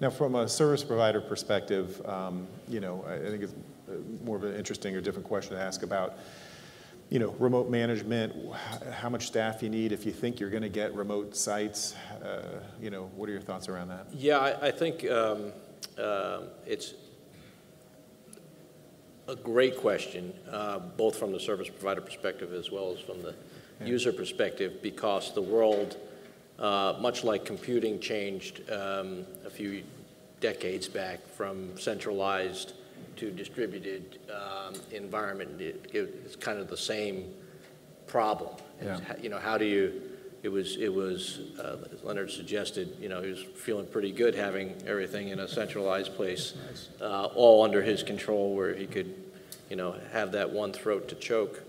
Now, from a service provider perspective, you know, I think it's more of an interesting or different question to ask about, you know, remote management, how much staff you need if you think you're going to get remote sites. You know, what are your thoughts around that? Yeah, I think it's a great question, both from the service provider perspective as well as from the user perspective, because the world, much like computing changed a few decades back from centralized to distributed environment, it's kind of the same problem. Yeah. You know, how do you, it was as Leonard suggested, you know, he was feeling pretty good having everything in a centralized place, nice. All under his control, where he could, you know, have that one throat to choke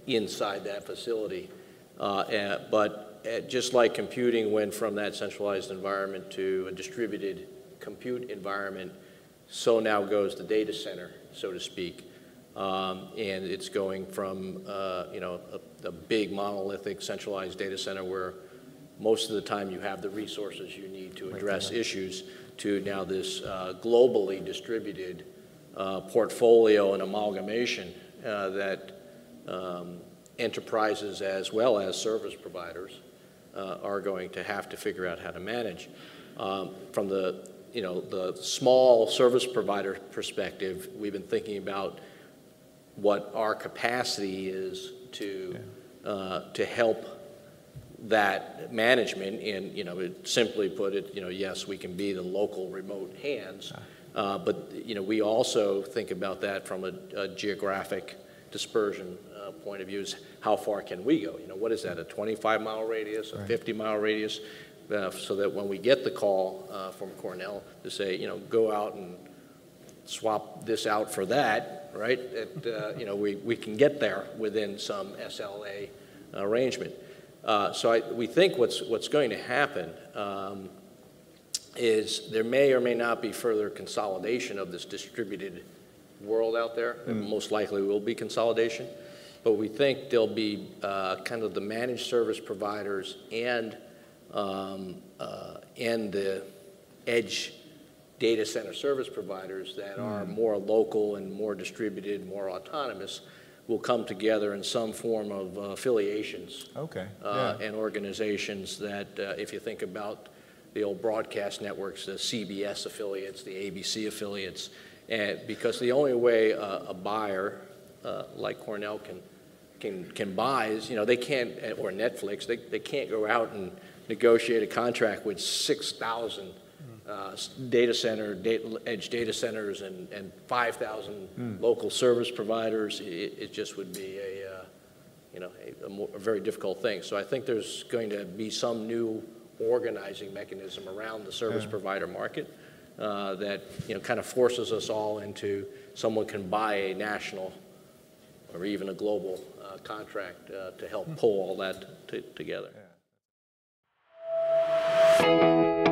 inside that facility. But just like computing went from that centralized environment to a distributed compute environment, so now goes the data center, so to speak. And it's going from, you know, a big monolithic centralized data center where most of the time you have the resources you need to address issues, to now this globally distributed portfolio and amalgamation that enterprises as well as service providers are going to have to figure out how to manage. From the, you know, the small service provider perspective, we've been thinking about what our capacity is to help that management. And, you know, simply put it, you know, yes, we can be the local remote hands, but, you know, we also think about that from a geographic dispersion point of view. Is how far can we go? You know, what is that, a 25-mile radius, a 50-mile radius? So that when we get the call from Cornell to say, you know, go out and swap this out for that, right? You know, we can get there within some SLA arrangement. So we think what's going to happen is there may or may not be further consolidation of this distributed world out there. Most likely will be consolidation. But we think there'll be kind of the managed service providers and the edge data center service providers that are more local and more distributed, more autonomous, will come together in some form of affiliations and organizations that, if you think about the old broadcast networks, the CBS affiliates, the ABC affiliates, and because the only way a buyer like Cornell can buy is, you know, they can't, or Netflix, they can't go out and negotiate a contract with 6,000 data center, edge data centers and 5,000 local service providers. It just would be a, you know, a very difficult thing. So I think there's going to be some new organizing mechanism around the service provider market that, you know, kind of forces us all into someone can buy a national or even a global contract to help pull all that together. Yeah.